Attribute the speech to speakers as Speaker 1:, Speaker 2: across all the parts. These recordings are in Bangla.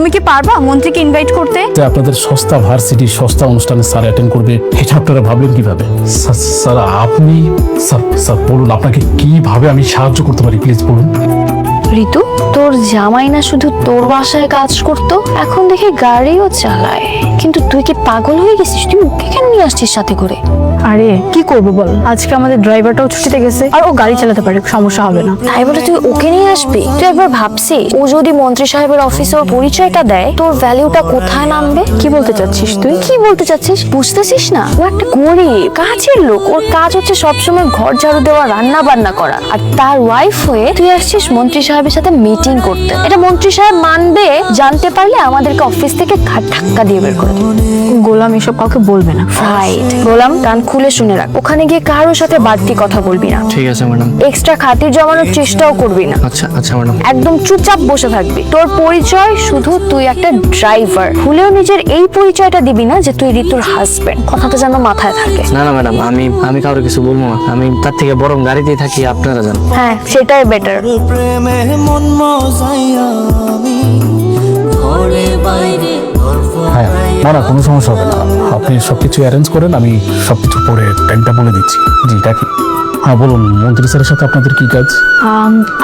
Speaker 1: তুমি কি পারবা মন্ত্রীকে ইনভাইট করতে?
Speaker 2: আপনাদের সস্তা ভার্সিটি সস্তা অনুষ্ঠানে স্যার অ্যাটেন্ড করবে, এটা আপনারা ভাবলেন কিভাবে? স্যার আপনি স্যার বলুন, আপনাকে কিভাবে আমি সাহায্য করতে পারি, প্লিজ বলুন।
Speaker 1: ঋতু, তোর জামাই না শুধু তোর বাসায় কাজ করতো, এখন দেখি গাড়িও চালায়। কিন্তু তুই কি পাগল হয়ে গেছিস? তুই ওকে কেন নিয়ে আসছিস সাথে করে? আরে কি করবো বল, আজকে আমাদের ড্রাইভারটাও ছুটিতে গেছে, আর ও গাড়ি চালাতে পারে, সমস্যা হবে না। তাই বলে তুই ওকে নিয়ে আসবি? তুই একবার ভাবছিস ও যদি মন্ত্রী সাহেবের অফিসে ওর পরিচয়টা দেয়, তোর ভ্যালুটা কোথায় নামবে? কি বলতে চাচ্ছিস তুই? কি বলতে চাচ্ছিস বুঝতেছিস না? ও একটা গরিব কাজের লোক, ওর কাজ হচ্ছে সবসময় ঘর ঝাড়ু দেওয়া, রান্না বান্না করা, আর তার ওয়াইফ হয়ে তুই আসছিস মন্ত্রী সাহেবের সাথে মিটিং করতে। এটা মন্ত্রী সাহেব মানবে? জানতে পারলে আমাদেরকে অফিস থেকে ঘাট ধাক্কা দিয়ে বের করে দেবে। গোলাম এসব কাউকে বলবে না। রাইট গোলাম, কান খুলে শুনে রাখ, ওখানে গিয়ে কারোর সাথে বাড়তি কথা বলবি না।
Speaker 3: ঠিক আছে ম্যাডাম।
Speaker 1: এক্সট্রা খাতির জমানোর চেষ্টাও করবি না।
Speaker 3: আচ্ছা ম্যাডাম।
Speaker 1: একদম চুপচাপ বসে থাকবি। তোর পরিচয় শুধু তুই একটা ড্রাইভার। ভুলেও নিজের এই পরিচয়টা দিবি না যে তুই ঋতুর হাজবেন্ড। কথাটা যেন মাথায় থাকে।
Speaker 3: না ম্যাডাম, আমি কারো কিছু বলবো না। আমি তার থেকে বরং গাড়িতেই থাকি, আপনারা জান।
Speaker 1: হ্যাঁ, সেটাই বেটার।
Speaker 4: প্রেমে মন মজাইয়া আমি ঘরে বাইরে
Speaker 2: হ্যাঁ, না কোনো সমস্যা হবে না, আপনি সবকিছু অ্যারেঞ্জ করেন, আমি সবকিছু পরে টাইমটা বলে দিচ্ছি। জি ডাকি। হ্যাঁ বলুন, মন্ত্রী স্যারের সাথে আপনাদের কি কাজ?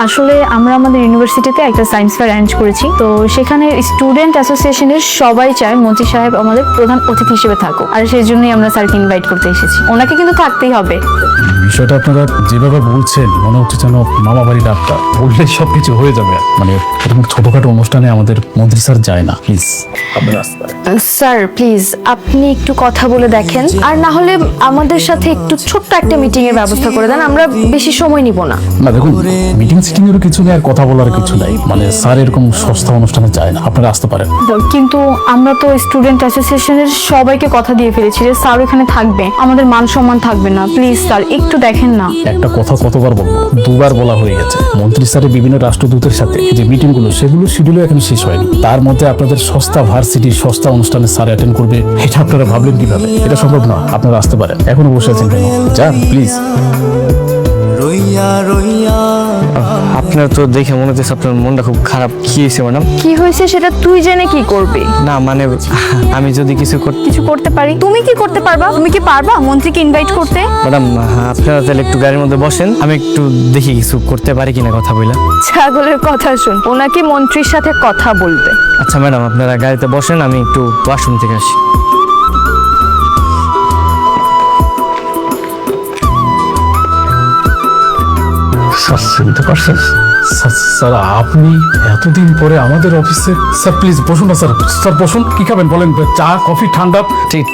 Speaker 1: আসলে আমরা আমাদের ইউনিভার্সিটিতে একটা সায়েন্স ফেয়ার অ্যারেঞ্জ করেছি, তো সেখানে স্টুডেন্ট অ্যাসোসিয়েশনের সবাই চায় মন্ত্রী সাহেব আমাদের প্রধান অতিথি হিসেবে থাকুক, আর সেই জন্যই আমরা স্যারকে ইনভাইট করতে এসেছি। ওনাকে কিন্তু থাকতেই হবে।
Speaker 2: বিষয়টা আপনারা যেভাবে বলছেন মনে হচ্ছে যেন মামা বাড়ির আড্ডা, বললে সবকিছু হয়ে যাবে। মানে এরকম ছোটখাটো অনুষ্ঠানে আমাদের মন্ত্রী স্যার যায় না, প্লিজ আপনারা আসতে পারেন।
Speaker 1: স্যার প্লিজ আপনি একটু কথা বলে দেখেন, আর না হলে আমাদের সাথে একটু ছোট্ট একটা মিটিং এর ব্যবস্থা করে দেন, আমরা বেশি সময় নিব না।
Speaker 2: না দেখুন, মিটিং সিটিং এর কিছু নেই, আর কথা বলার কিছু নাই। মানে স্যার এরকম সস্তা অনুষ্ঠানে যায় না, আপনারা আসতে পারেন।
Speaker 1: কিন্তু আমরা তো স্টুডেন্ট অ্যাসোসিয়েশনের সবাইকে কথা দিয়ে ফেলেছি যে স্যার এখানে থাকবে, আমাদের মান সম্মান থাকবে না। প্লিজ স্যার একটু দেখেন না।
Speaker 2: একটা কথা কতবার বলবো, দুবার বলা হয়ে গেছে। মন্ত্রী স্যারের বিভিন্ন রাষ্ট্রদূতের সাথে যে মিটিং গুলো, সেগুলো শিডিউল এখন শেষ হয়নি। তার মধ্যে আপনাদের সস্তা ভার্সিটি সস্তা অনুষ্ঠানে স্যার অ্যাটেন্ড করবে, এটা আপনারা ভাবলেন কিভাবে? এটা সম্ভব না। আপনারা আসতে পারেন। এখনো বসে আছেন কেন? যান প্লিজ।
Speaker 4: রইয়া রইয়া
Speaker 3: আপনার তো দেখে মনে হচ্ছে আপনার মনটা খুব খারাপ। কি হয়েছে ম্যাডাম?
Speaker 1: কি হয়েছে সেটা তুই জেনে কি করবি?
Speaker 3: না মানে আমি যদি কিছু
Speaker 1: করতে পারি। তুমি কি করতে পারবা? তুমি কি পারবা মন্ত্রীকে ইনভাইট করতে?
Speaker 3: ম্যাডাম, আপনারা তাহলে একটু গাড়ির মধ্যে বসেন, আমি একটু দেখি কিছু করতে পারি কিনা কথা বইলা।
Speaker 1: ছাগলের কথা শুন, ওনাকে মন্ত্রীর সাথে কথা বলবে।
Speaker 3: আচ্ছা ম্যাডাম, আপনারা গাড়িতে বসেন, আমি একটু ওয়াশরুম থেকে আসি।
Speaker 2: স্যার শুনতে পারছেন? স্যার আপনি এতদিন পরে আমাদের অফিসে। স্যার প্লিজ বসুন না। স্যার বসুন। কি খাবেন বলেন? চা, কফি, ঠান্ডা?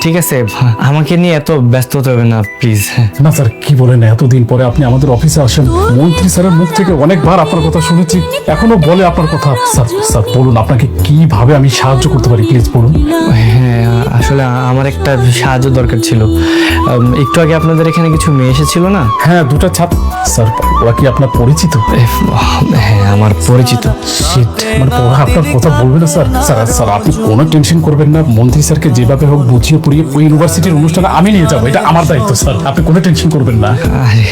Speaker 3: ঠিক আছে, আমাকে নিয়ে এত ব্যস্ত হতে হবে না প্লিজ।
Speaker 2: না স্যার, কি বলেন, এতদিন পরে আপনি আমাদের অফিসে আসেন। মন্ত্রী স্যারের মুখ থেকে অনেকবার আপনার কথা শুনেছি, এখনো বলে আপনার কথা। স্যার বলুন, আপনাকে কিভাবে আমি সাহায্য করতে পারি, প্লিজ বলুন।
Speaker 3: হ্যাঁ, আসলে আমার একটা সাহায্য দরকার ছিল। একটু আগে আপনাদের এখানে কিছু মেয়ে এসেছিল না?
Speaker 2: হ্যাঁ, দুটো ছাত্র। স্যার ওরা কি আপনার পরিচিত?
Speaker 3: হ্যাঁ, আমার পরিচিত।
Speaker 2: মানে ওরা আপনার কথা বলবে না? স্যার আপনি কোনো টেনশন করবেন না। মন্ত্রী স্যারকে যেভাবে হোক বুঝিয়ে পড়িয়ে ওই ইউনিভার্সিটির অনুষ্ঠানে আমি নিয়ে যাবো, এটা আমার দায়িত্ব। স্যার আপনি কোনো টেনশন করবেন না।
Speaker 3: আরে